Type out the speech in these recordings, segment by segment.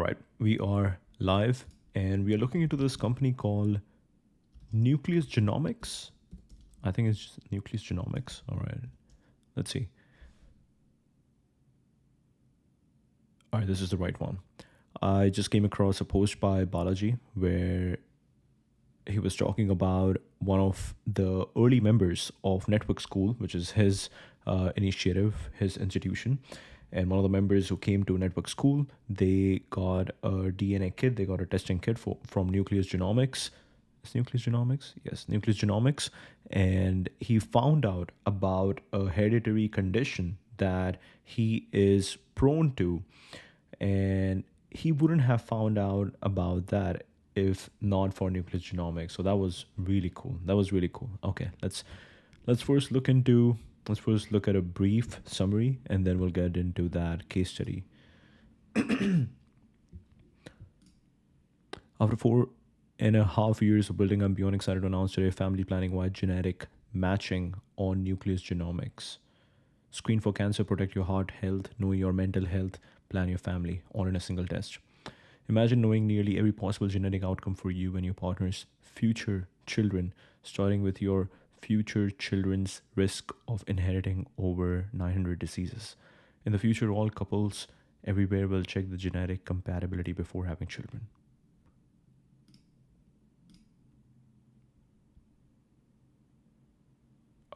right, we are live and we are looking into this company called Nucleus Genomics. I think it's just Nucleus Genomics. All right, let's see. All right, this is the right one. I just came across a post by Balaji where he was talking about one of the early members of Network School, which is his initiative, his institution. And one of the members who came to Network School, they got a DNA kit, they got a testing kit from Nucleus Genomics. Is Nucleus Genomics? Yes, Nucleus Genomics. And he found out about a hereditary condition that he is prone to. And he wouldn't have found out about that if not for Nucleus Genomics. So that was really cool. That was really cool. Okay, let's first look into let's first look at a brief summary and then we'll get into that case study. After 4.5 years of building, I'm beyond excited to announce today family planning wide genetic matching on Nucleus Genomics. Screen for cancer, protect your heart health, know your mental health, plan your family, all in a single test. Imagine knowing nearly every possible genetic outcome for you and your partner's future children, starting with your future children's risk of inheriting over 900 diseases. In the future, all couples everywhere will check the genetic compatibility before having children.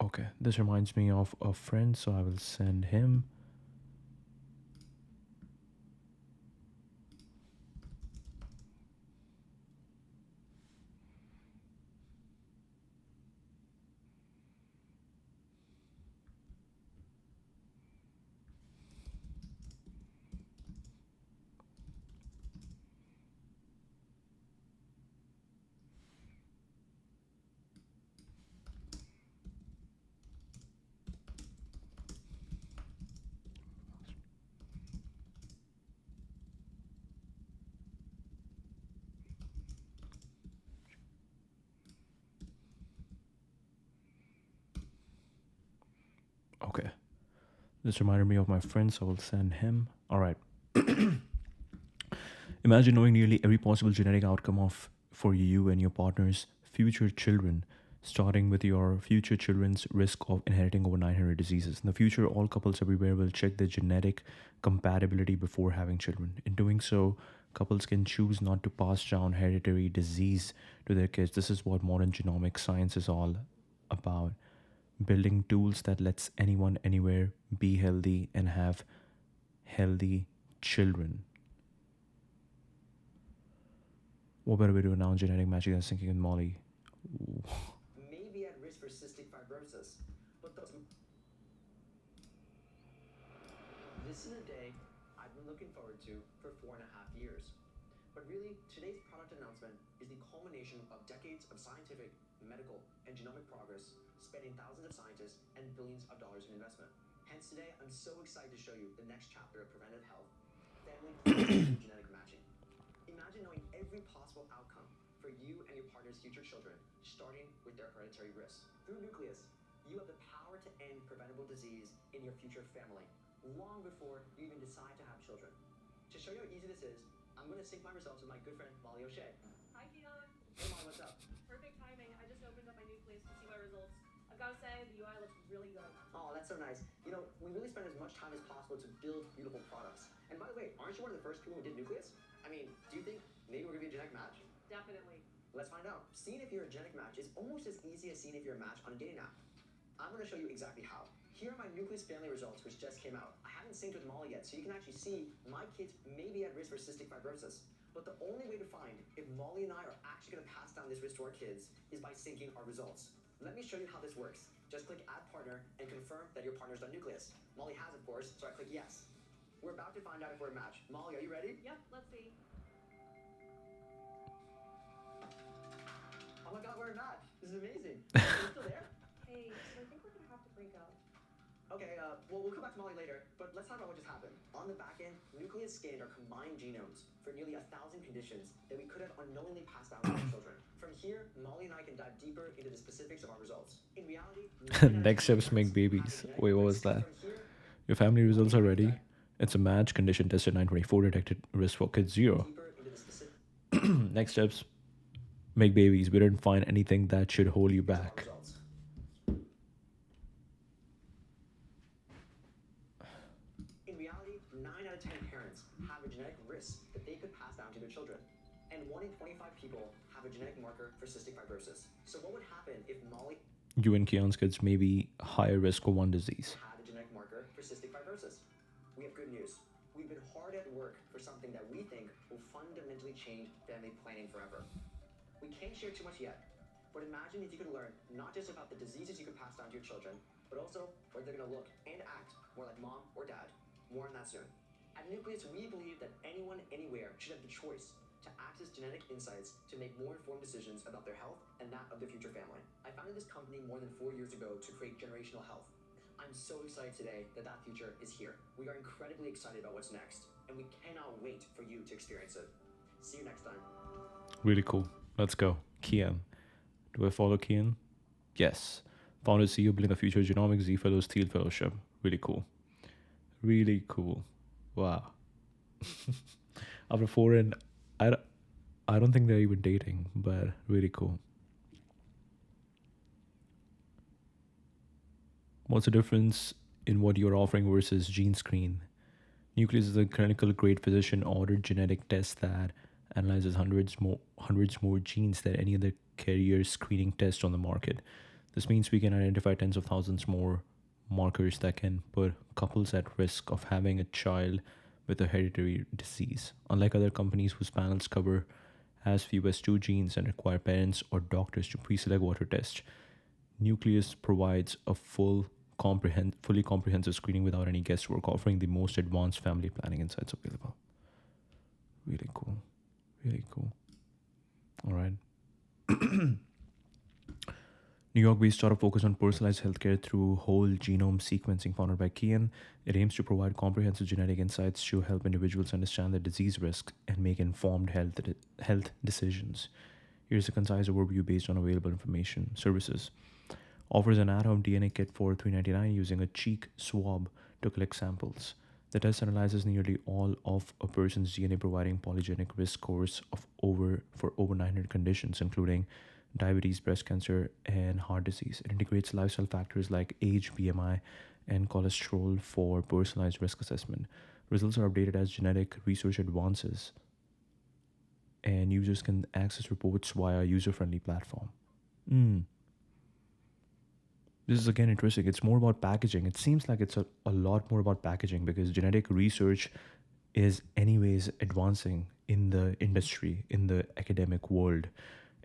Okay, this reminds me of a friend, so I will send him. Okay, this reminded me of my friend, so I will send him. All right. Imagine knowing nearly every possible genetic outcome of for you and your partner's future children, starting with your future children's risk of inheriting over 900 diseases. In the future, all couples everywhere will check their genetic compatibility before having children. In doing so, couples can choose not to pass down hereditary disease to their kids. This is what modern genomic science is all about. Building tools that lets anyone anywhere be healthy and have healthy children. What better way to announce genetic matching than syncing with Molly? May be at risk for cystic fibrosis, but this is a day I've been looking forward to for 4.5 years. But really, today's product announcement is the culmination of decades of scientific, medical, and genomic progress, spanning thousands of scientists and billions of dollars in investment. Hence today, I'm so excited to show you the next chapter of preventive health, family planning and genetic matching. Imagine knowing every possible outcome for you and your partner's future children, starting with their hereditary risks. Through Nucleus, you have the power to end preventable disease in your future family, long before you even decide to have children. To show you how easy this is, I'm going to sync my results with my good friend Molly O'Shea. Hi, Keon. Hey Molly, what's up? Perfect timing. I just opened up my Nucleus to see my results. I've got to say, the UI looks really good. Oh, that's so nice. You know, we really spend as much time as possible to build beautiful products. And by the way, aren't you one of the first people who did Nucleus? I mean, do you think maybe we're going to be a genetic match? Definitely. Let's find out. Seeing if you're a genetic match is almost as easy as seeing if you're a match on a dating app. I'm going to show you exactly how. Here are my Nucleus family results, which just came out. I haven't synced with Molly yet, so you can actually see my kids may be at risk for cystic fibrosis. But the only way to find if Molly and I are actually going to pass down this risk to our kids is by syncing our results. Let me show you how this works. Just click Add Partner and confirm that your partner's done Nucleus. Molly has, of course, so I click Yes. We're about to find out if we're a match. Molly, are you ready? Yep, let's see. Oh my god, we're a match. This is amazing. Are you still there? Hey, so I think we're going to have to break up. Okay, well, we'll come back to Molly later, but let's talk about what just happened. On the back end, Nucleus scanned our combined genomes for nearly 1,000 conditions that we could have unknowingly passed down to our children. From here, Molly and I can dive deeper into the specifics of our results. In reality, Next steps make babies. Wait, what was that? Your family results are ready. It's a match condition tested 924 detected risk for kids 0. Deeper into the specific Next steps, make babies. We didn't find anything that should hold you of our back. results. In reality, 9 out of 10 parents have a genetic risk that they could pass down to their children. And 1 in 25 people have a genetic marker for cystic fibrosis. So what would happen if Molly You and Keon's kids may be higher risk for one disease. had a genetic marker for cystic fibrosis? We have good news. We've been hard at work for something that we think will fundamentally change family planning forever. We can't share too much yet, but imagine if you could learn not just about the diseases you could pass down to your children, but also whether they're going to look and act more like mom or dad. More on that soon. At Nucleus, we believe that anyone, anywhere should have the choice to access genetic insights to make more informed decisions about their health and that of their future family. I founded this company more than 4 years ago to create generational health. I'm so excited today that that future is here. We are incredibly excited about what's next, and we cannot wait for you to experience it. See you next time. Really cool. Let's go. Kian. Do I follow Kian? Yes. Founder CEO building the future of genomics, Z Fellows, Thiel Fellowship. Really cool. Really cool. Wow. After 4 and I don't think they're even dating, but really cool. What's the difference in what you're offering versus gene screen? Nucleus is a clinical grade physician ordered genetic test that analyzes hundreds more genes than any other carrier screening test on the market. This means we can identify tens of thousands more markers that can put couples at risk of having a child with a hereditary disease. Unlike other companies whose panels cover as few as 2 genes and require parents or doctors to pre-select what to test, Nucleus provides a fully comprehensive screening without any guesswork, offering the most advanced family planning insights available. Really cool. Really cool. All right. New York-based startup focused on personalized healthcare through whole genome sequencing, founded by Kian. It aims to provide comprehensive genetic insights to help individuals understand their disease risk and make informed health decisions. Here's a concise overview based on available information. Services. Offers an at-home DNA kit for $3.99 using a cheek swab to collect samples. The test analyzes nearly all of a person's DNA, providing polygenic risk scores for over 900 conditions, including diabetes, breast cancer, and heart disease. It integrates lifestyle factors like age, BMI, and cholesterol for personalized risk assessment. Results are updated as genetic research advances, and users can access reports via a user-friendly platform. This is again interesting. It's more about packaging. It seems like it's a lot more about packaging because genetic research is anyways advancing in the industry, in the academic world.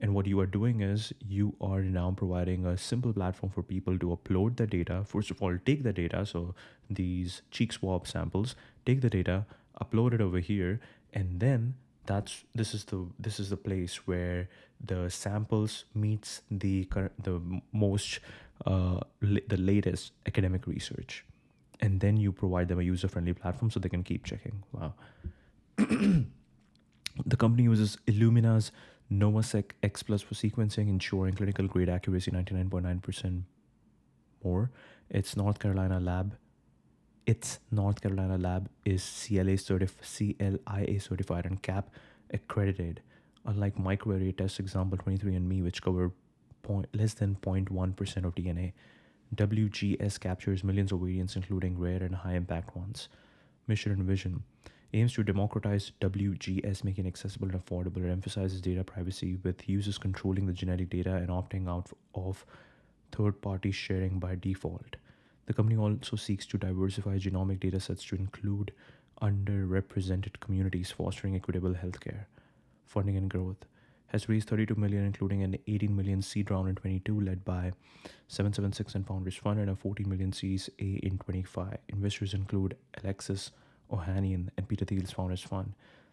And what you are doing is you are now providing a simple platform for people to upload the data. First of all, take the data. So these cheek swab samples, take the data, upload it over here, and then this is the place where the samples meets the most the latest academic research, and then you provide them a user-friendly platform so they can keep checking. Wow. The company uses Illumina's NovaSeq X Plus for sequencing, ensuring clinical grade accuracy 99.9% more. Its North Carolina lab is CLIA certified and CAP accredited. Unlike microarray test example 23andMe, which cover less than 0.1% of DNA, WGS captures millions of variants, including rare and high-impact ones. Mission and vision aims to democratize WGS, making it accessible and affordable. It emphasizes data privacy, with users controlling the genetic data and opting out of third-party sharing by default. The company also seeks to diversify genomic datasets to include underrepresented communities, fostering equitable healthcare. Funding and growth has raised $32 million, including an $18 million seed round in 22, led by 776 and Founders Fund, and a $14 million Series A in 25. Investors include Alexis Ohanian and Peter Thiel's Founders Fund.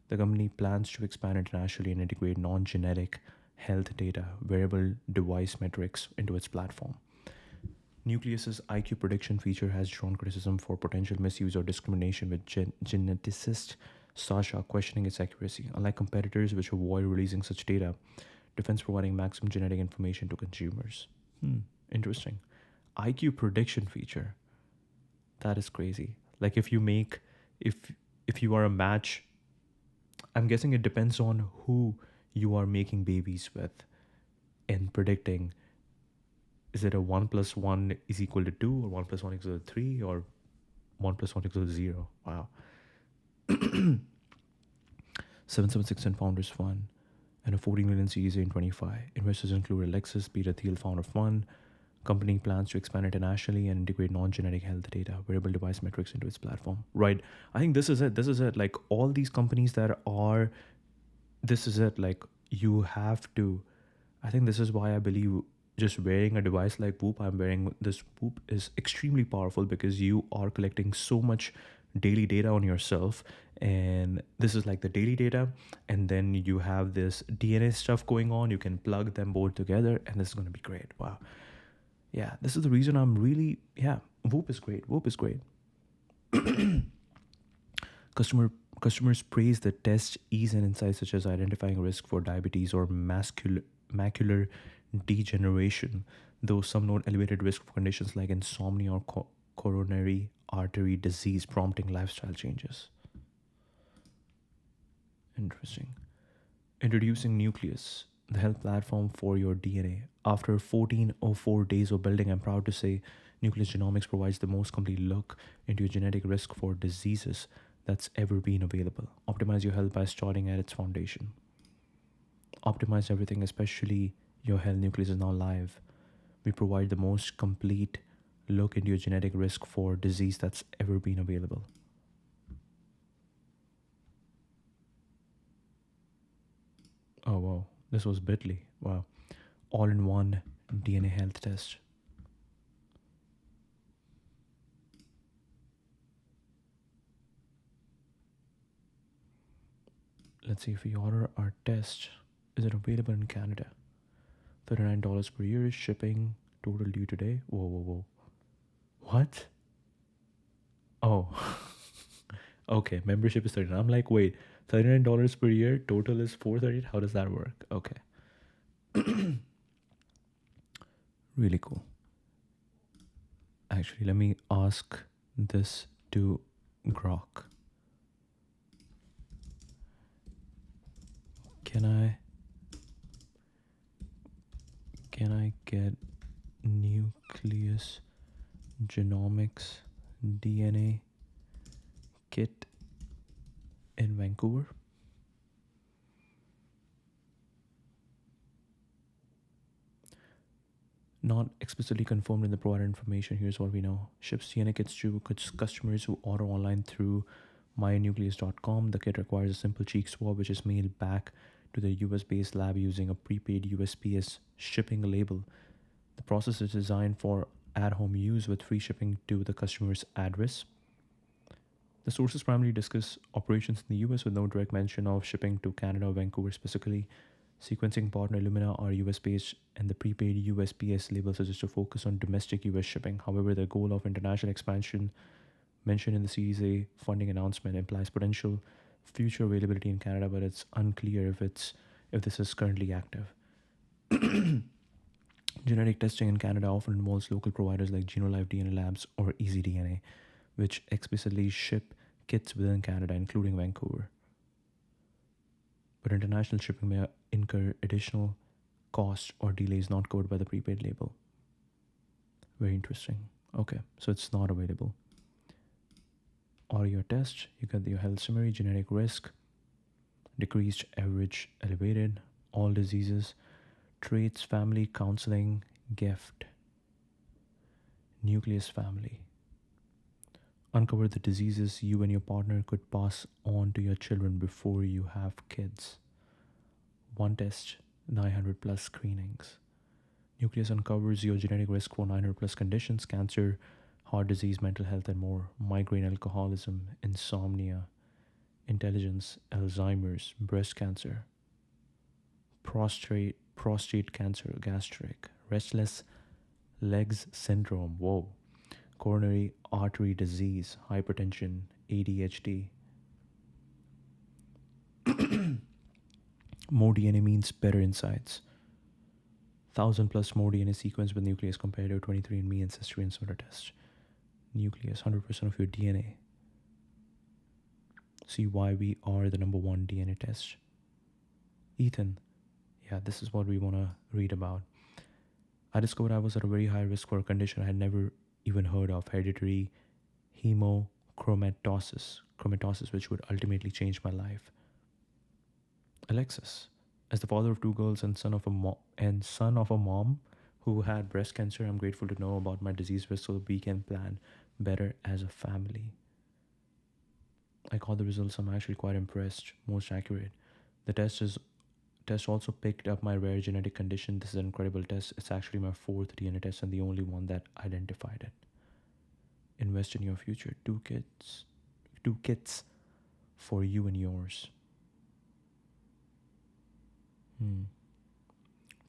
The company plans to expand internationally and integrate non-genetic health data, wearable device metrics into its platform. Nucleus's IQ prediction feature has drawn criticism for potential misuse or discrimination, with geneticist Sasha questioning its accuracy. Unlike competitors which avoid releasing such data, Defense providing maximum genetic information to consumers. Interesting. IQ prediction feature. That is crazy. Like if you make if you are a match, I'm guessing it depends on who you are making babies with and predicting, is it a 1 plus 1 is equal to 2, or 1 plus 1 equals to 3, or 1 plus 1 equals to 0. Wow. 776 and Founders Fund and a 40 million Series A in 25. Investors include Alexis, Peter Thiel, founder fund. Company plans to expand internationally and integrate non-genetic health data, wearable device metrics into its platform. Right. I think this is it. This is it. Like all these companies that are, this is it. Like you have to, I think this is why I believe just wearing a device like Whoop, I'm wearing this Whoop, is extremely powerful because you are collecting so much daily data on yourself. And this is like the daily data. And then you have this DNA stuff going on. You can plug them both together and this is going to be great. Wow. Yeah, this is the reason I'm really, yeah, Whoop is great. Whoop is great. Customers praise the test's ease and insights such as identifying risk for diabetes or macular degeneration, though some note elevated risk for conditions like insomnia or coronary artery disease, prompting lifestyle changes. Interesting. Introducing Nucleus, the health platform for your DNA. After 1404 days of building, I'm proud to say Nucleus Genomics provides the most complete look into your genetic risk for diseases that's ever been available. Optimize your health by starting at its foundation. Optimize everything, especially your health. Nucleus is now live. We provide the most complete look into your genetic risk for disease that's ever been available. Oh wow, this was Bitly. Wow. All-in-one DNA health test. Let's see if we order our test. Is it available in Canada? $39 per year, shipping total due today. Whoa, whoa, whoa. What? Oh. Okay, membership is 39. I'm like, wait, $39 per year, total is $438. How does that work? Okay. Really cool. Actually, let me ask this to Grok. Can I get Nucleus Genomics DNA kit in Vancouver? Not explicitly confirmed in the provided information. Here's what we know. Ships DNA kits to customers who order online through mynucleus.com. The kit requires a simple cheek swab, which is mailed back to the US-based lab using a prepaid USPS shipping label. The process is designed for at-home use with free shipping to the customer's address. The sources primarily discuss operations in the US with no direct mention of shipping to Canada or Vancouver specifically. Sequencing partner Illumina are US-based, and the prepaid USPS label suggests to focus on domestic US shipping. However, the goal of international expansion mentioned in the Series A funding announcement implies potential future availability in Canada, but it's unclear if this is currently active. Genetic testing in Canada often involves local providers like GenoLife DNA Labs or EasyDNA, which explicitly ship kits within Canada, including Vancouver. But international shipping may incur additional costs or delays not covered by the prepaid label. Very interesting. Okay, so it's not available. Order your test, you get your health summary, genetic risk, decreased, average, elevated, all diseases, traits, family, counseling, gift, Nucleus family. Uncover the diseases you and your partner could pass on to your children before you have kids. One test, 900 plus screenings. Nucleus uncovers your genetic risk for 900 plus conditions: cancer, heart disease, mental health, and more. Migraine, alcoholism, insomnia, intelligence, Alzheimer's, breast cancer, prostate cancer, gastric, restless legs syndrome, whoa, coronary artery disease, hypertension, ADHD. More DNA means better insights. 1,000 plus more DNA sequence with Nucleus compared to 23andMe ancestry and similar tests. Nucleus, 100% of your DNA. See why we are the number one DNA test. Ethan, yeah, this is what we want to read about. I discovered I was at a very high risk for a condition I had never even heard of, hereditary chromatosis, which would ultimately change my life. Alexis, as the father of two girls and son of a mom who had breast cancer, I'm grateful to know about my disease risk so we can plan better as a family. I got the results. I'm actually quite impressed. Most accurate. The test also picked up my rare genetic condition. This is an incredible test. It's actually my fourth DNA test and the only one that identified it. Invest in your future. Two kits for you and yours.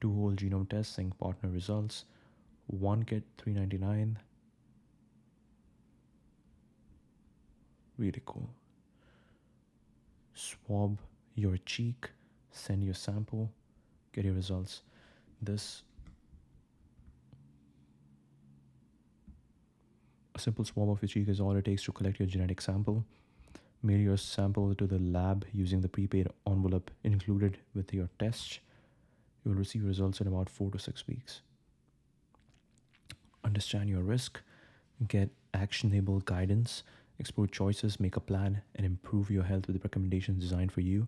Two whole genome tests, sync partner results. One kit, $3.99. Really cool. Swab your cheek, send your sample, get your results. A simple swab of your cheek is all it takes to collect your genetic sample. Mail your sample to the lab using the prepaid envelope included with your test. You will receive results in about 4 to 6 weeks. Understand your risk, get actionable guidance, explore choices, make a plan, and improve your health with recommendations designed for you.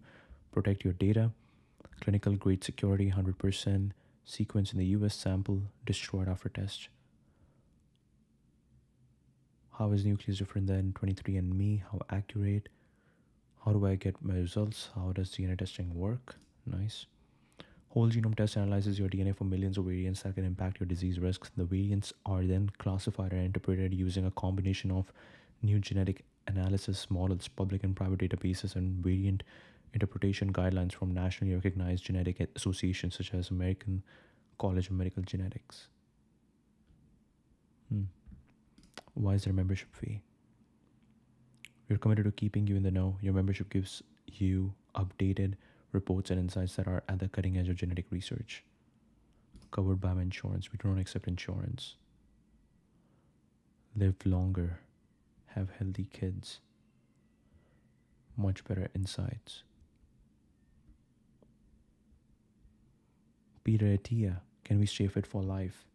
Protect your data, clinical grade security, 100% sequence in the US, sample destroyed after test. How is Nucleus different than 23andMe? How accurate? How do I get my results? How does DNA testing work? Nice. Whole genome test analyzes your DNA for millions of variants that can impact your disease risks. The variants are then classified and interpreted using a combination of new genetic analysis models, public and private databases, and variant interpretation guidelines from nationally recognized genetic associations such as American College of Medical Genetics. Why is there a membership fee? We're committed to keeping you in the know. Your membership gives you updated reports and insights that are at the cutting edge of genetic research. Covered by my insurance. We do not accept insurance. Live longer. Have healthy kids. Much better insights. Peter Attia, can we stay fit for life?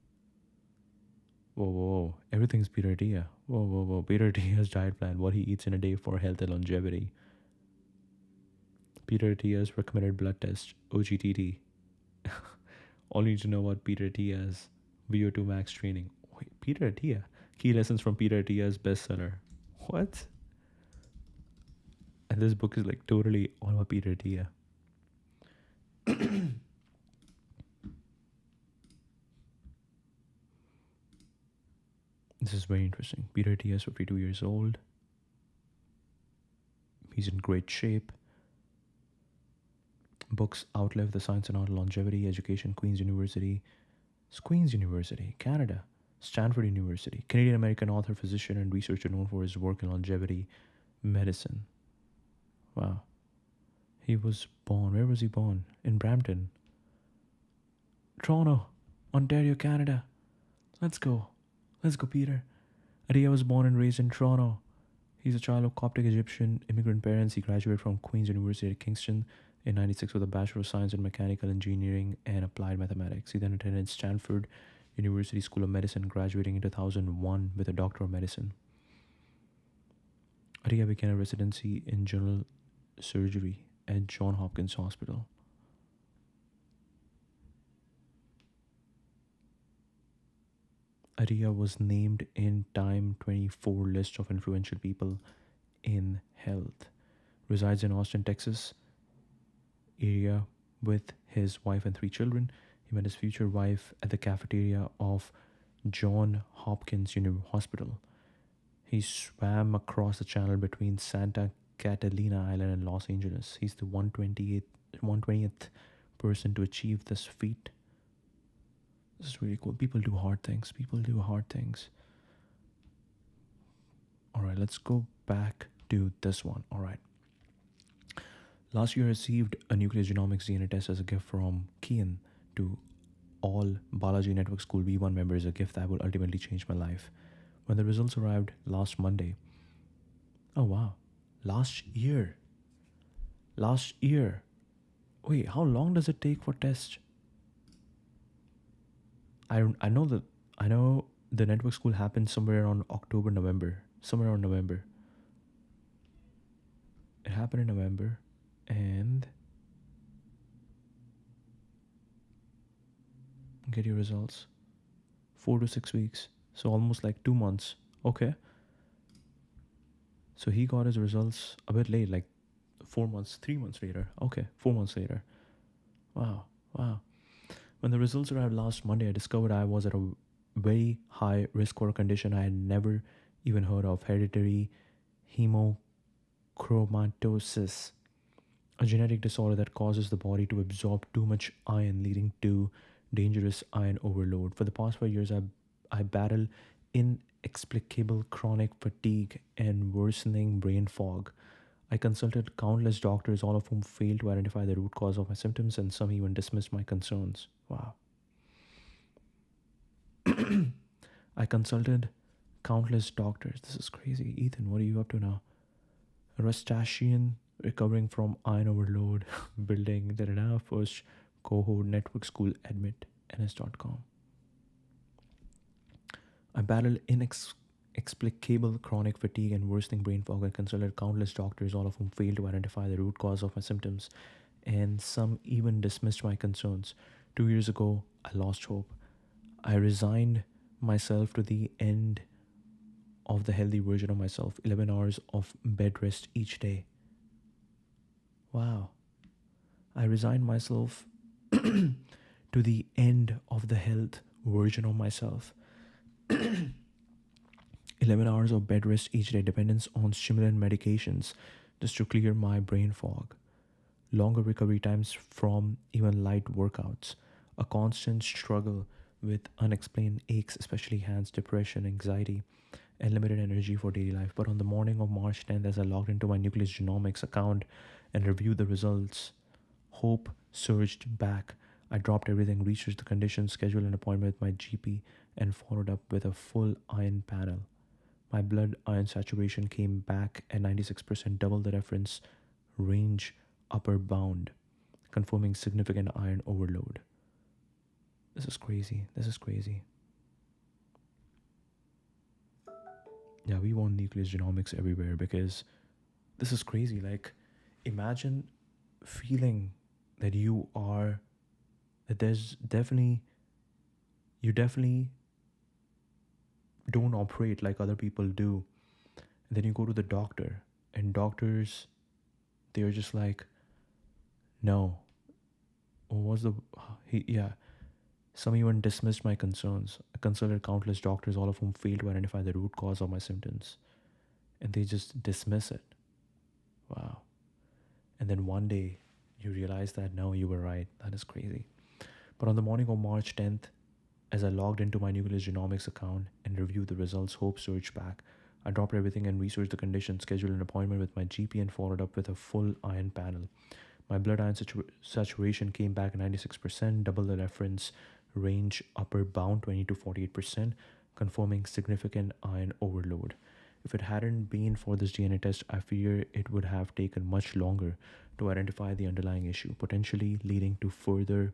Whoa. Everything's Peter Attia. Whoa. Peter Attia's diet plan, what he eats in a day for health and longevity. Peter Attia's recommended blood test, OGTT. All you need to know about Peter Attia's VO2 max training. Wait, Peter Attia? Key lessons from Peter Attia's bestseller. What? And this book is like totally all about Peter Attia. This is very interesting. Peter Attia is 52 years old. He's in great shape. Books outlive the science and art of longevity, education, Queen's University, Canada, Stanford University, Canadian American author, physician, and researcher known for his work in longevity medicine. Wow. He was born, where was he born? In Brampton. Toronto, Ontario, Canada. Let's go, Peter. Attia was born and raised in Toronto. He's a child of Coptic Egyptian immigrant parents. He graduated from Queen's University at Kingston in 96 with a Bachelor of Science in Mechanical Engineering and Applied Mathematics. He then attended Stanford University School of Medicine, graduating in 2001 with a Doctor of Medicine. Attia began a residency in general surgery at Johns Hopkins Hospital. Attia was named in Time 24 list of influential people in health. Resides in Austin, Texas area with his wife and 3 children. He met his future wife at the cafeteria of Johns Hopkins Hospital. He swam across the channel between Santa Catalina Island and Los Angeles. He's the 120th person to achieve this feat. This is really cool. People do hard things. All right, let's go back to this one. All right. Last year, I received a Nucleus Genomics DNA test as a gift from Kian to all Balaji Network School V1 members, a gift that will ultimately change my life. When the results arrived last Monday, oh wow, Last year. Last year. Wait, how long does it take for test? I know that I know the network school happened somewhere around October, November. Somewhere around November. It happened in November, and get your results. 4 to 6 weeks. So almost like 2 months. Okay. So he got his results a bit late, like 4 months, 3 months later. Okay, 4 months later. Wow, wow. When the results arrived last Monday, I discovered I was at a very high risk for a condition I had never even heard of, hereditary hemochromatosis, a genetic disorder that causes the body to absorb too much iron, leading to dangerous iron overload. For the past 5 years, I battle inexplicable chronic fatigue and worsening brain fog. I consulted countless doctors, all of whom failed to identify the root cause of my symptoms, and some even dismissed my concerns. Wow. I consulted countless doctors. This is crazy. Ethan, what are you up to now? Rustachian, recovering from iron overload, building da first cohort network school admit, ns.com. I battled inexplicable chronic fatigue and worsening brain fog. I consulted countless doctors, all of whom failed to identify the root cause of my symptoms, and some even dismissed my concerns. 2 years ago, I lost hope. I resigned myself to the end of the healthy version of myself, 11 hours of bed rest each day. Wow. I resigned myself to the end of the health version of myself. 11 hours of bed rest each day, dependence on stimulant medications just to clear my brain fog, longer recovery times from even light workouts, a constant struggle with unexplained aches, especially hands, depression, anxiety, and limited energy for daily life. But on the morning of March 10th, as I logged into my Nucleus Genomics account and reviewed the results, hope surged back. I dropped everything, researched the conditions, scheduled an appointment with my GP, and followed up with a full iron panel. My blood iron saturation came back at 96%, double the reference range upper bound, confirming significant iron overload. This is crazy. This is crazy. Yeah, we want Nucleus Genomics everywhere because this is crazy. Like, imagine feeling that that you definitely don't operate like other people do. And then you go to the doctor, and doctors, they're just like, no. What was yeah. Some even dismissed my concerns. I consulted countless doctors, all of whom failed to identify the root cause of my symptoms. And they just dismiss it. Wow. And then one day, you realize that no, you were right. That is crazy. But on the morning of March 10th, as I logged into my Nucleus Genomics account and reviewed the results, hope surged back. I dropped everything and researched the conditions, scheduled an appointment with my GP, and followed up with a full iron panel. My blood iron saturation came back at 96%, double the reference range upper bound, 20 to 48%, confirming significant iron overload. If it hadn't been for this DNA test, I fear it would have taken much longer to identify the underlying issue, potentially leading to further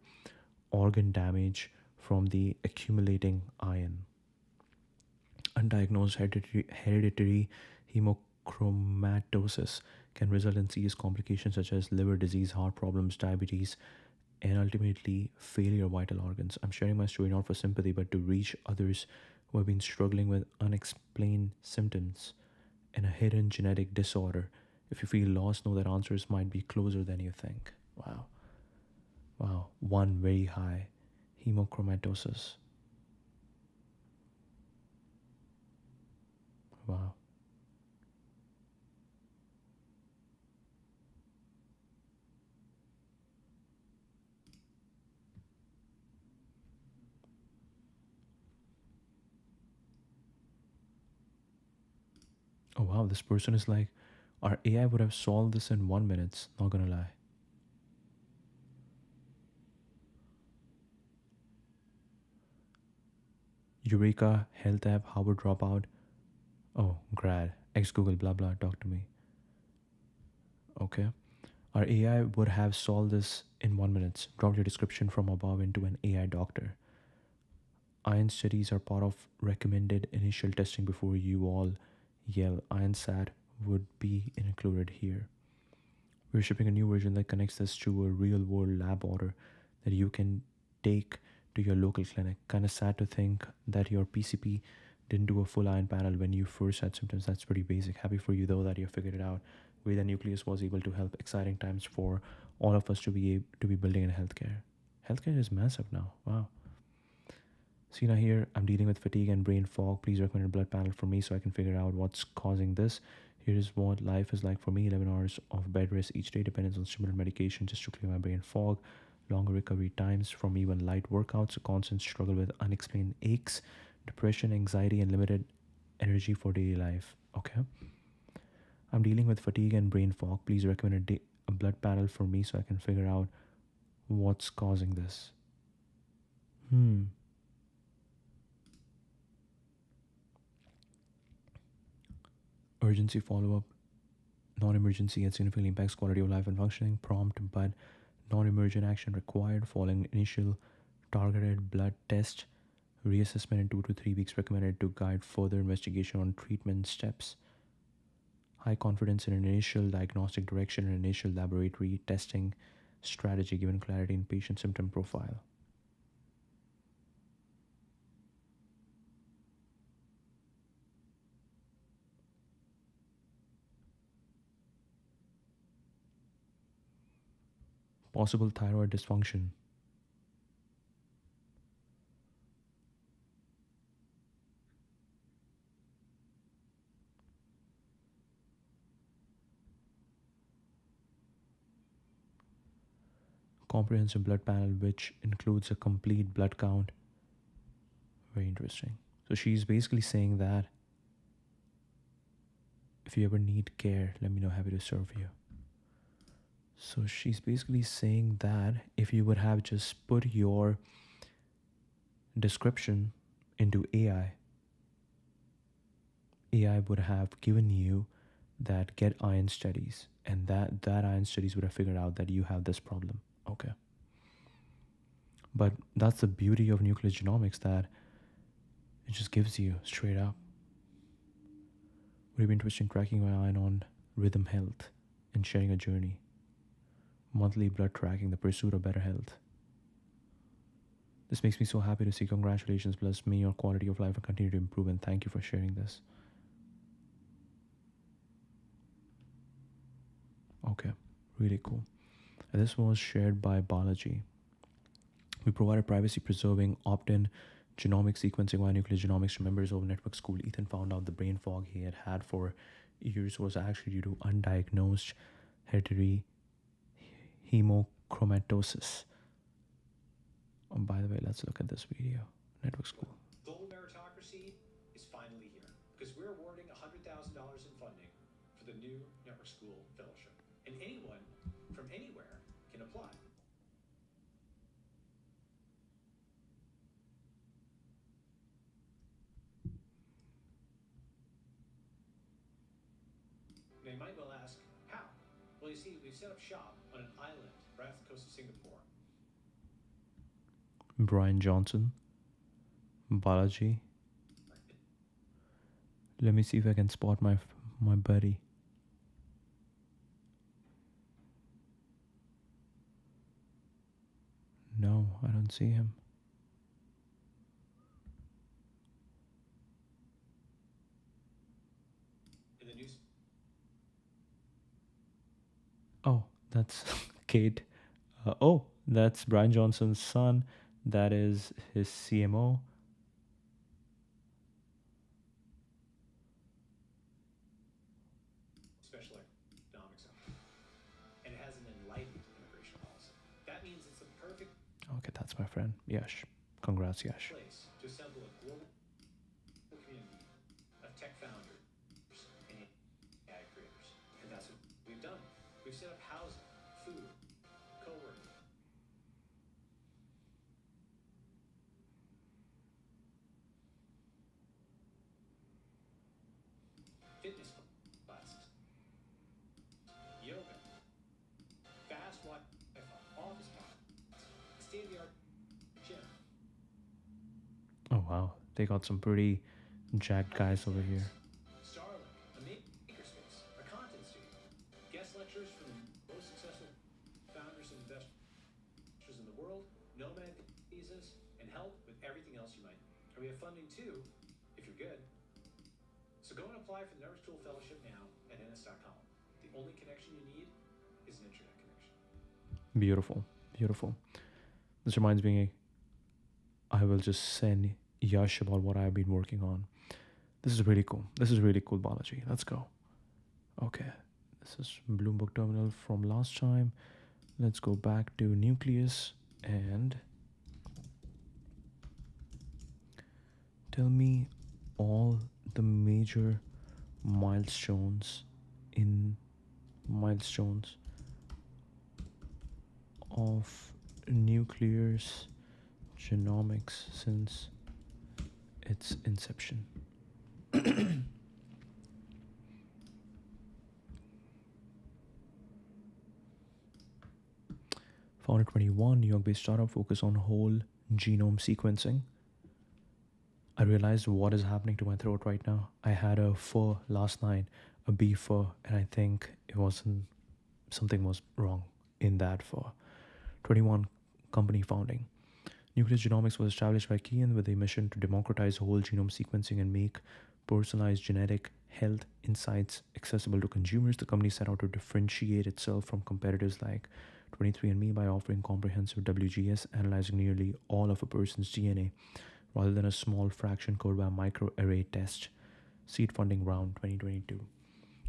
organ damage from the accumulating iron. Undiagnosed hereditary hemochromatosis can result in serious complications such as liver disease, heart problems, diabetes, and ultimately failure of vital organs. I'm sharing my story not for sympathy, but to reach others who have been struggling with unexplained symptoms and a hidden genetic disorder. If you feel lost, know that answers might be closer than you think. Wow. Wow. One very high hemochromatosis. Wow. Oh wow, this person is like, our AI would have solved this in 1 minute, not gonna lie. Eureka, Health app, Harvard dropout. Oh, grad, ex Google, blah blah, talk to me. Okay. Our AI would have solved this in 1 minute. Drop your description from above into an AI doctor. Iron studies are part of recommended initial testing before you all yell IronSat would be included here. We're shipping a new version that connects this to a real world lab order that you can take to your local clinic. Kind of sad to think that your PCP didn't do a full iron panel when you first had symptoms. That's pretty basic. Happy for you though that you figured it out. Way the Nucleus was able to help. Exciting times for all of us to be building in healthcare. Healthcare is massive now. Wow. Sina here. I'm dealing with fatigue and brain fog. Please recommend a blood panel for me so I can figure out what's causing this. Here is what life is like for me: 11 hours of bed rest each day, dependence on stimulant medication just to clear my brain fog, longer recovery times from even light workouts, a constant struggle with unexplained aches, depression, anxiety, and limited energy for daily life. Okay. I'm dealing with fatigue and brain fog. Please recommend a blood panel for me so I can figure out what's causing this. Urgency follow up. Non-emergency yet significantly impacts quality of life and functioning. Prompt but non-emergent action required following initial targeted blood test. Reassessment in 2 to 3 weeks recommended to guide further investigation on treatment steps. High confidence in an initial diagnostic direction and initial laboratory testing strategy given clarity in patient symptom profile. Possible thyroid dysfunction. Comprehensive blood panel which includes a complete blood count. Very interesting. So she's basically saying that if you ever need care, let me know, happy to serve you. So she's basically saying that if you would have just put your description into AI would have given you that get iron studies, and that iron studies would have figured out that you have this problem. Okay. But that's the beauty of nucleus genomics, that it just gives you straight up. Would have been interesting tracking my iron on Rhythm Health and sharing a journey. Monthly blood tracking, the pursuit of better health. This makes me so happy to see. Congratulations, bless me, your quality of life will continue to improve, and thank you for sharing this. Okay, really cool. And this was shared by Balaji. We provided privacy-preserving opt-in genomic sequencing via Nucleus Genomics to members of network school. Ethan found out the brain fog he had for years was actually due to undiagnosed hereditary hemochromatosis. By the way, let's look at this video. Network school. Full meritocracy is finally here because we're awarding $100,000 in funding for the new network school fellowship. And anyone from anywhere can apply. Now you might well ask, how? Well, you see, we've set up shop on an island right off the coast of Singapore. Brian Johnson. Balaji. Let me see if I can spot my buddy. No, I don't see him. In the news. Oh, that's Kate. Oh, that's Brian Johnson's son. That is his CMO. Special economics zone. And it has an enlightened immigration policy. That means it's the perfect Okay, that's my friend. Yash. Congrats, Yash. place to assemble a global community of tech founders and AI creators. And that's what we've done. We've set up housing, food, co-working. Fitness classes, yoga, state-of-the-art gym. Oh wow, they got some pretty jacked guys over here. Starlink, a makerspace, a content studio, guest lectures from the most successful founders and investors in the world, nomad visas, and help with everything else you might. And we have funding too, if you're good. So go and apply for the Network Tool Fellowship now at ns.com. The only connection you need is an internet connection. Beautiful, beautiful. This reminds me, I will just send Yash about what I've been working on. This is really cool. This is really cool, Balaji. Let's go. Okay, this is Bloomberg Terminal from last time. Let's go back to Nucleus and tell me all the major milestones of Nucleus Genomics since its inception. Founded 21, New York-based startup focused on whole genome sequencing. I realized what is happening to my throat right now. I had a fur last night, a beef fur, and I think something was wrong in that fur. 21 company founding. Nucleus Genomics was established by Kian with a mission to democratize whole genome sequencing and make personalized genetic health insights accessible to consumers. The company set out to differentiate itself from competitors like 23andMe by offering comprehensive WGS, analyzing nearly all of a person's DNA, rather than a small fraction covered by a microarray test. Seed funding round 2022.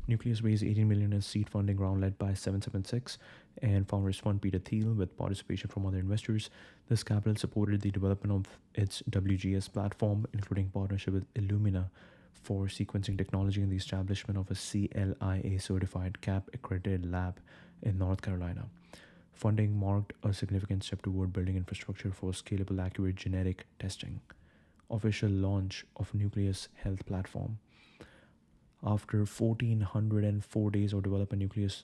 Nucleus raised 18 million in seed funding round led by 776 and founders fund Peter Thiel with participation from other investors. This capital supported the development of its WGS platform, including partnership with Illumina for sequencing technology and the establishment of a CLIA certified CAP accredited lab in North Carolina. Funding marked a significant step toward building infrastructure for scalable, accurate genetic testing. Official launch of Nucleus Health Platform. After 1,404 days of development, Nucleus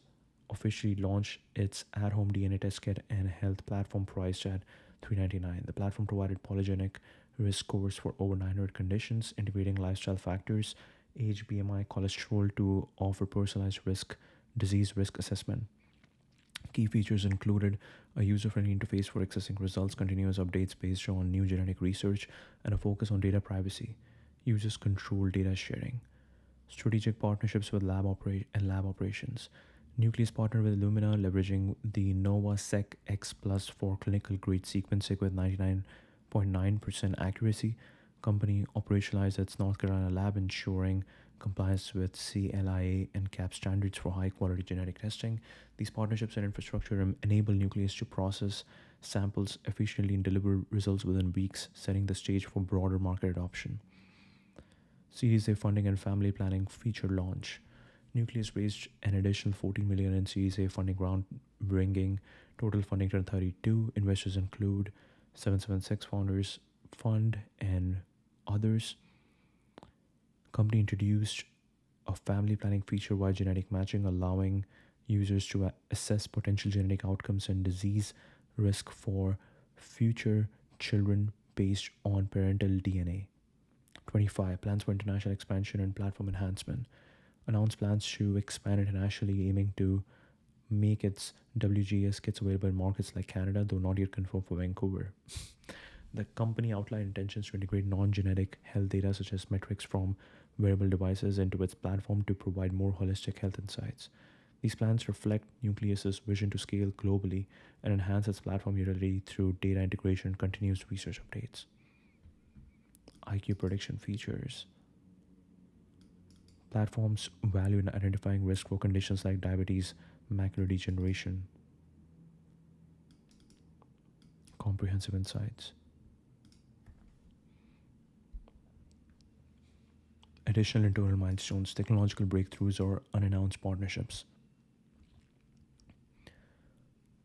officially launched its at-home DNA test kit and health platform priced at $399. The platform provided polygenic risk scores for over 900 conditions, integrating lifestyle factors, age, BMI, cholesterol to offer personalized disease risk assessment. Key features included a user-friendly interface for accessing results, continuous updates based on new genetic research, and a focus on data privacy. Users control data sharing. Strategic partnerships with lab operations. Nucleus partnered with Illumina, leveraging the NovaSeq X Plus for clinical grade sequencing with 99.9% accuracy. Company operationalized its North Carolina lab, ensuring compliance with CLIA and CAP standards for high-quality genetic testing. These partnerships and infrastructure enable Nucleus to process samples efficiently and deliver results within weeks, setting the stage for broader market adoption. Series A funding and family planning feature launch. Nucleus raised an additional 14 million in Series A funding round, bringing total funding to 32. Investors include 776 Founders Fund and others. Company introduced a family planning feature via genetic matching, allowing users to assess potential genetic outcomes and disease risk for future children based on parental DNA. 25. Plans for international expansion and platform enhancement. Announced plans to expand internationally, aiming to make its WGS kits available in markets like Canada, though not yet confirmed for Vancouver. The company outlined intentions to integrate non-genetic health data such as metrics from wearable devices into its platform to provide more holistic health insights. These plans reflect Nucleus's vision to scale globally and enhance its platform utility through data integration and continuous research updates. IQ prediction features. Platforms value in identifying risk for conditions like diabetes, macular degeneration. Comprehensive insights. Additional internal milestones, technological breakthroughs, or unannounced partnerships.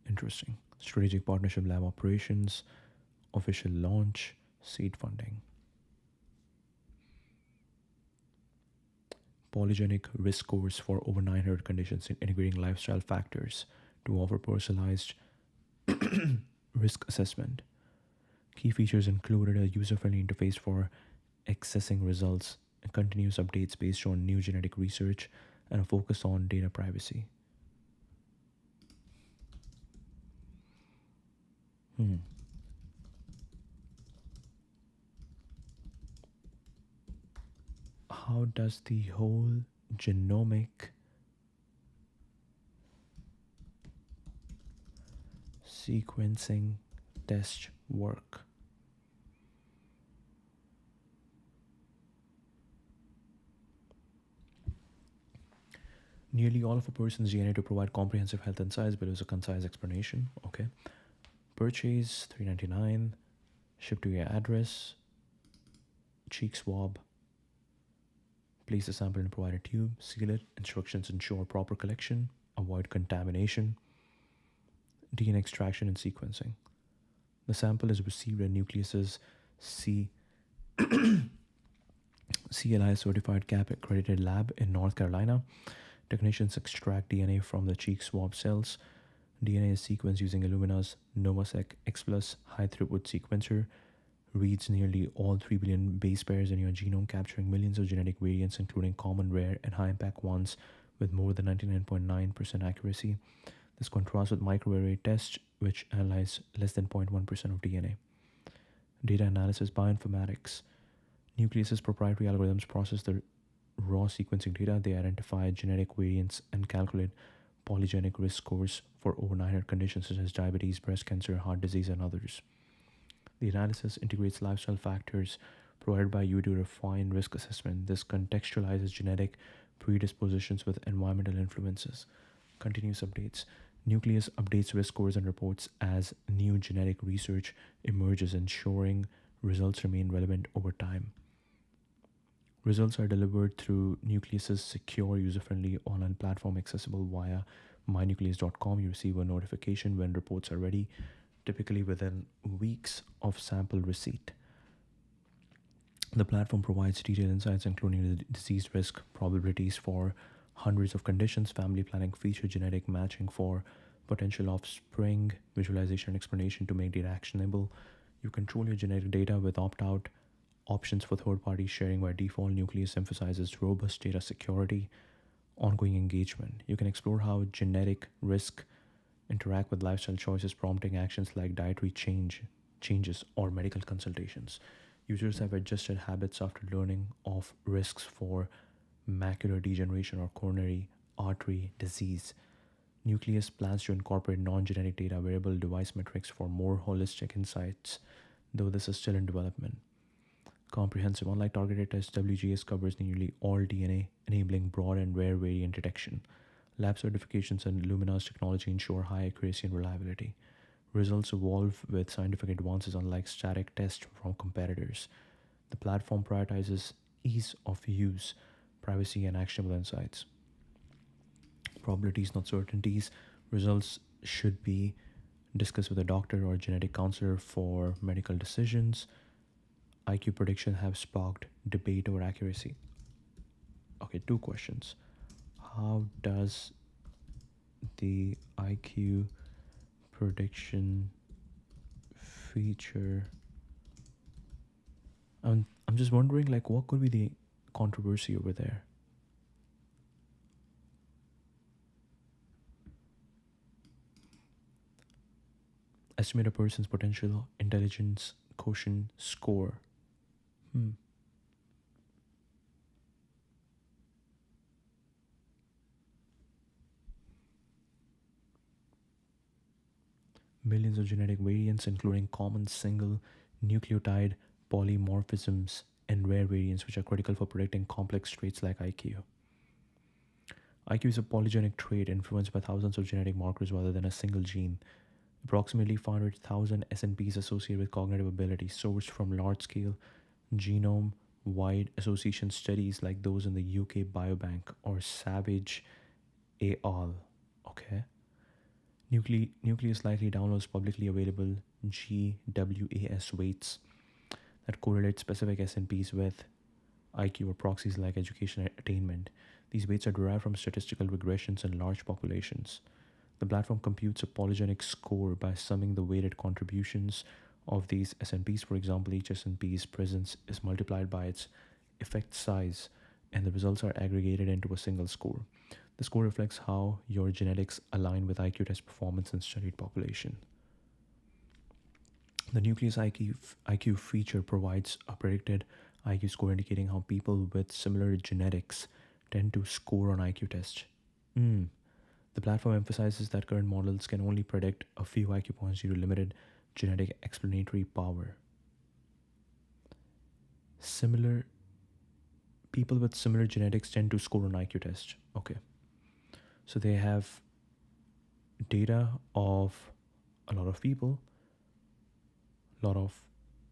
Interesting. Strategic partnership, lab operations, official launch, seed funding. Polygenic risk scores for over 900 conditions, integrating lifestyle factors to offer personalized risk assessment. Key features included a user friendly interface for accessing results, and continuous updates based on new genetic research, and a focus on data privacy. Hmm. How does the whole genomic sequencing test work? Nearly all of a person's DNA to provide comprehensive health insights. Below is a concise explanation. Okay. Purchase $3.99. Ship to your address. Cheek swab. Place the sample in a provided tube. Seal it. Instructions ensure proper collection. Avoid contamination. DNA extraction and sequencing. The sample is received at Nucleus's CLI certified CAP accredited lab in North Carolina. Technicians extract DNA from the cheek swab cells. DNA is sequenced using Illumina's NovaSeq X Plus high throughput sequencer. Reads nearly all 3 billion base pairs in your genome, capturing millions of genetic variants, including common, rare, and high impact ones, with more than 99.9% accuracy. This contrasts with microarray tests, which analyze less than 0.1% of DNA. Data analysis bioinformatics. Nucleus's proprietary algorithms process the raw sequencing data. They identify genetic variants and calculate polygenic risk scores for over 900 conditions such as diabetes, breast cancer, heart disease, and others. The analysis integrates lifestyle factors provided by you to refine risk assessment. This contextualizes genetic predispositions with environmental influences. Continuous updates. Nucleus updates risk scores and reports as new genetic research emerges, ensuring results remain relevant over time. Results are delivered through Nucleus's secure, user-friendly online platform accessible via mynucleus.com. You receive a notification when reports are ready, typically within weeks of sample receipt. The platform provides detailed insights, including the disease risk probabilities for hundreds of conditions, family planning feature, genetic matching for potential offspring, visualization and explanation to make data actionable. You control your genetic data with opt-out options for third-party sharing. By default, Nucleus emphasizes robust data security, ongoing engagement. You can explore how genetic risk interact with lifestyle choices, prompting actions like dietary changes or medical consultations. Users have adjusted habits after learning of risks for macular degeneration or coronary artery disease. Nucleus plans to incorporate non-genetic data, wearable device metrics for more holistic insights, though this is still in development. Comprehensive. Unlike targeted tests, WGS covers nearly all DNA, enabling broad and rare variant detection. Lab certifications and Illumina's technology ensure high accuracy and reliability. Results evolve with scientific advances, unlike static tests from competitors. The platform prioritizes ease of use, privacy, and actionable insights. Probabilities, not certainties. Results should be discussed with a doctor or genetic counselor for medical decisions. IQ predictions have sparked debate over accuracy. Okay, 2 questions. How does the IQ prediction feature? I'm just wondering, like, what could be the controversy over there? Estimate a person's potential intelligence quotient score. Millions of genetic variants, including common single nucleotide polymorphisms and rare variants, which are critical for predicting complex traits like IQ. IQ is a polygenic trait influenced by thousands of genetic markers rather than a single gene. Approximately 500,000 SNPs associated with cognitive ability, sourced from large-scale genome-wide association studies like those in the UK Biobank or Savage et al. Okay. Nucleus likely downloads publicly available GWAS weights that correlate specific SNPs with IQ or proxies like education attainment. These weights are derived from statistical regressions in large populations. The platform computes a polygenic score by summing the weighted contributions of these SNPs. For example, each SNP's presence is multiplied by its effect size, and the results are aggregated into a single score. The score reflects how your genetics align with IQ test performance in studied population. The Nucleus IQ feature provides a predicted IQ score indicating how people with similar genetics tend to score on IQ tests. The platform emphasizes that current models can only predict a few IQ points due to limited genetic explanatory power. Similar people with similar genetics tend to score on IQ tests. Okay. So they have data of a lot of people, a lot of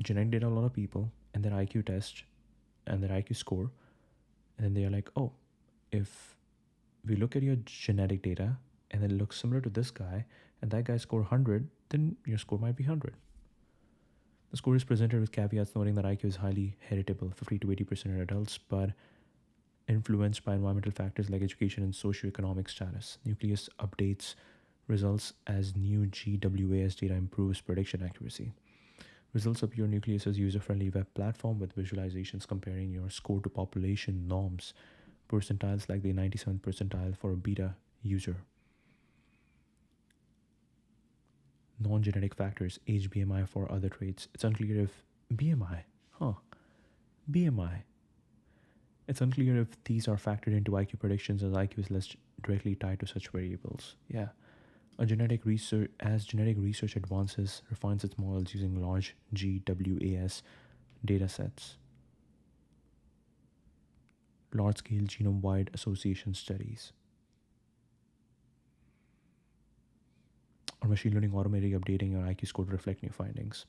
genetic data, a lot of people, and their IQ test and their IQ score. And then they are like, oh, if we look at your genetic data and it looks similar to this guy and that guy scored 100, then your score might be 100. The score is presented with caveats noting that IQ is highly heritable, 50 to 80% in adults, but influenced by environmental factors like education and socioeconomic status. Nucleus updates results as new GWAS data improves prediction accuracy. Results appear on Nucleus's user-friendly web platform with visualizations comparing your score to population norms, percentiles like the 97th percentile for a beta user. Non-genetic factors, age, BMI for other traits. It's unclear if BMI, BMI. It's unclear if these are factored into IQ predictions as IQ is less directly tied to such variables. Yeah. As genetic research advances, refines its models using large GWAS datasets, large-scale genome-wide association studies, or machine learning automatically updating your IQ score to reflect new findings.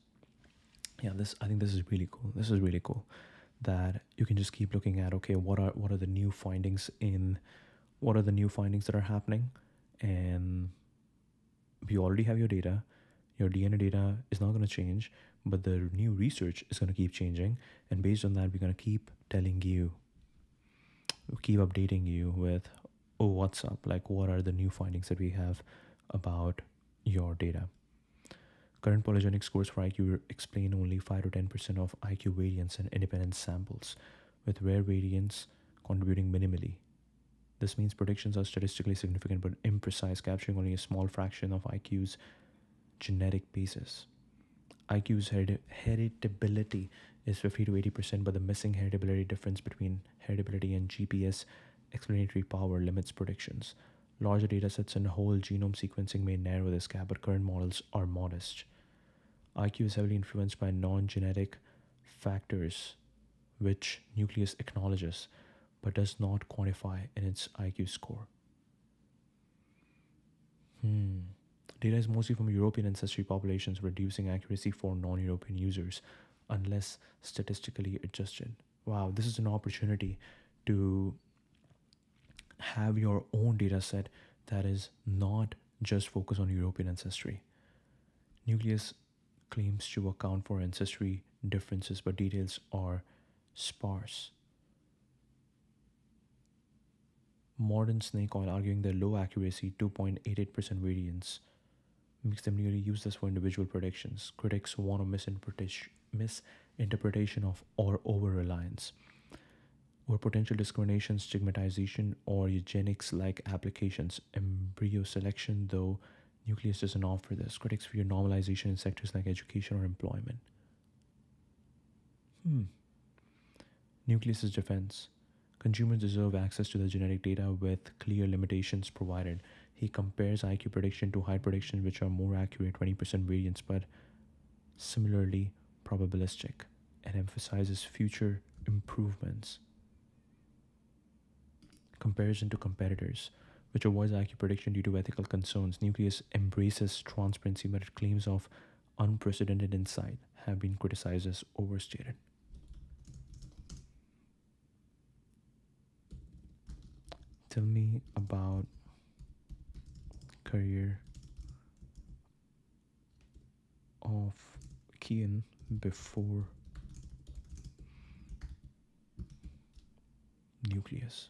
Yeah, I think this is really cool. This is really cool that you can just keep looking at, okay, what are the new findings that are happening, and we already have your data. Your DNA data is not going to change, but the new research is going to keep changing, and based on that, we're going to keep telling you, keep updating you with, oh, what's up? Like, what are the new findings that we have about your data? Current polygenic scores for IQ explain only 5 to 10% of IQ variance in independent samples, with rare variants contributing minimally. This means predictions are statistically significant but imprecise, capturing only a small fraction of IQ's genetic basis. IQ's heritability is 50 to 80%, but the missing heritability difference between heritability and GPS explanatory power limits predictions. Larger datasets and whole genome sequencing may narrow this gap, but current models are modest. IQ is heavily influenced by non-genetic factors, which Nucleus acknowledges, but does not quantify in its IQ score. Data is mostly from European ancestry populations, reducing accuracy for non-European users unless statistically adjusted. Wow, this is an opportunity to have your own data set that is not just focused on European ancestry. Nucleus claims to account for ancestry differences, but details are sparse. Modern snake oil, arguing their low accuracy, 2.88% variance, makes them nearly useless for individual predictions. Critics want a misinterpretation of or over-reliance, or potential discrimination, stigmatization, or eugenics-like applications. Embryo selection, though Nucleus doesn't offer this. Critics fear normalization in sectors like education or employment. Nucleus's defense. Consumers deserve access to the genetic data with clear limitations provided. He compares IQ prediction to height prediction, which are more accurate, 20% variance, but similarly probabilistic, and emphasizes future improvements. Comparison to competitors, which avoids IQ prediction due to ethical concerns. Nucleus embraces transparency, but its claims of unprecedented insight have been criticized as overstated. Tell me about career of Kian before Nucleus.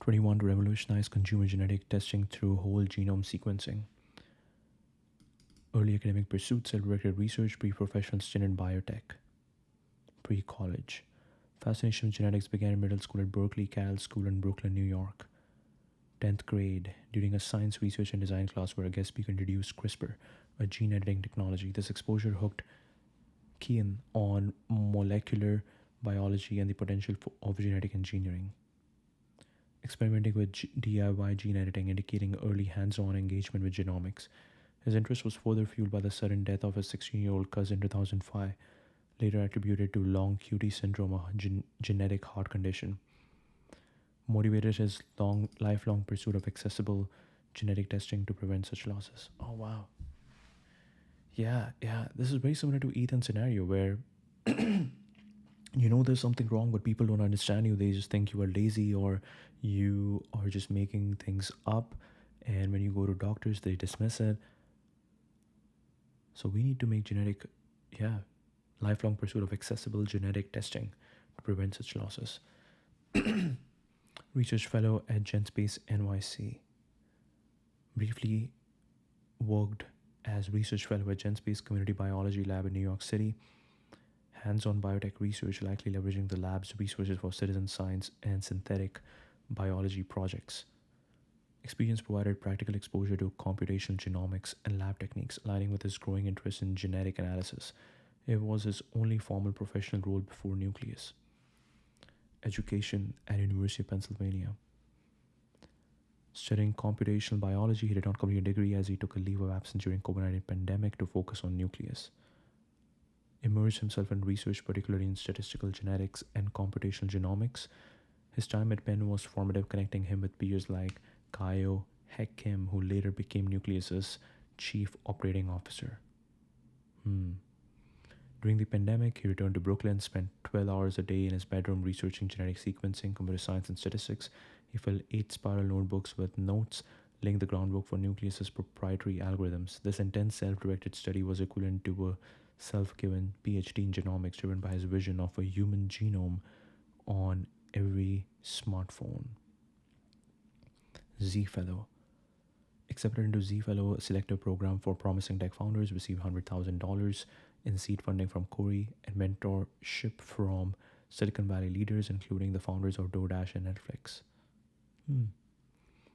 21 to revolutionize consumer genetic testing through whole genome sequencing. Early academic pursuits, self-directed research, pre-professional stint in biotech. Pre-college. Fascination with genetics began in middle school at Berkeley Carroll School in Brooklyn, New York. 10th grade, during a science research and design class where a guest speaker introduced CRISPR, a gene editing technology. This exposure hooked Keen on molecular biology and the potential of genetic engineering. Experimenting with DIY gene editing, indicating early hands-on engagement with genomics. His interest was further fueled by the sudden death of his 16-year-old cousin in 2005, later attributed to long QT syndrome, a genetic heart condition. Motivated his lifelong pursuit of accessible genetic testing to prevent such losses. Oh, wow. Yeah, this is very similar to Ethan's scenario where there's something wrong, but people don't understand you. They just think you are lazy or you are just making things up. And when you go to doctors, they dismiss it. So we need to make lifelong pursuit of accessible genetic testing to prevent such losses. Research fellow at GenSpace NYC. Briefly worked as research fellow at GenSpace Community Biology Lab in New York City. Hands-on biotech research, likely leveraging the lab's resources for citizen science and synthetic biology projects. Experience provided practical exposure to computational genomics and lab techniques, aligning with his growing interest in genetic analysis. It was his only formal professional role before Nucleus. Education at University of Pennsylvania. Studying computational biology, he did not complete a degree as he took a leave of absence during COVID-19 pandemic to focus on Nucleus. Immersed himself in research, particularly in statistical genetics and computational genomics. His time at Penn was formative, connecting him with peers like Kaio Heck Kim, who later became Nucleus's chief operating officer. During the pandemic, he returned to Brooklyn, spent 12 hours a day in his bedroom researching genetic sequencing, computer science, and statistics. He filled 8 spiral notebooks with notes, laying the groundwork for Nucleus's proprietary algorithms. This intense self-directed study was equivalent to a self-given PhD in genomics, driven by his vision of a human genome on every smartphone. Z Fellow. Accepted into Z Fellow, a selective program for promising tech founders, received $100,000 in seed funding from Corey and mentorship from Silicon Valley leaders, including the founders of DoorDash and Netflix.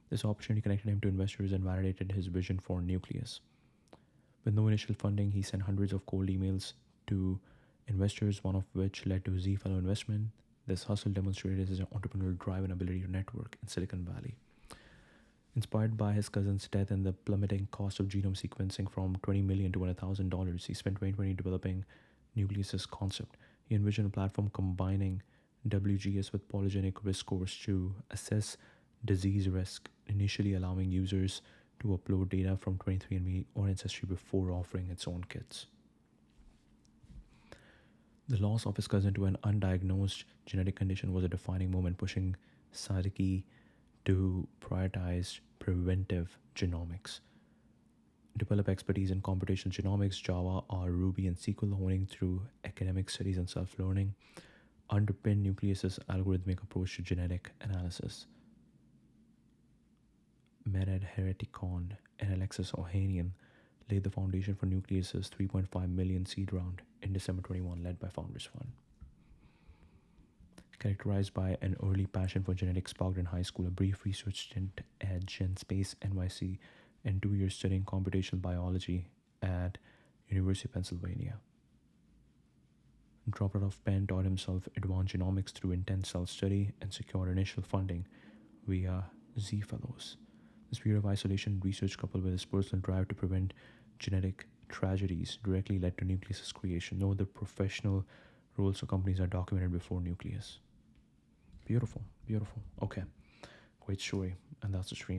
This opportunity connected him to investors and validated his vision for Nucleus. With no initial funding, he sent hundreds of cold emails to investors, one of which led to Z Fellow investment. This hustle demonstrated his entrepreneurial drive and ability to network in Silicon Valley. Inspired by his cousin's death and the plummeting cost of genome sequencing from $20 million to $100,000, he spent 2020 developing Nucleus's concept. He envisioned a platform combining WGS with polygenic risk scores to assess disease risk, initially allowing users to upload data from 23andMe or Ancestry before offering its own kits. The loss of his cousin to an undiagnosed genetic condition was a defining moment, pushing Sadiki to prioritize preventive genomics. Develop expertise in computational genomics, Java, R, Ruby, and SQL, honing through academic studies and self-learning, underpin Nucleus's algorithmic approach to genetic analysis. Mered Heretikon and Alexis Ohanian laid the foundation for Nucleus's $3.5 million seed round in December 21, led by Founders Fund. Characterized by an early passion for genetics sparked in high school, a brief research stint at GenSpace NYC, and 2 years studying computational biology at University of Pennsylvania. Dropped out of Penn, taught himself advanced genomics through intense self-study, and secured initial funding via Z Fellows. This period of isolation and research, coupled with his personal drive to prevent genetic tragedies, directly led to Nucleus's creation. No other professional roles or companies are documented before Nucleus. Beautiful. Okay. Great story. And that's the stream.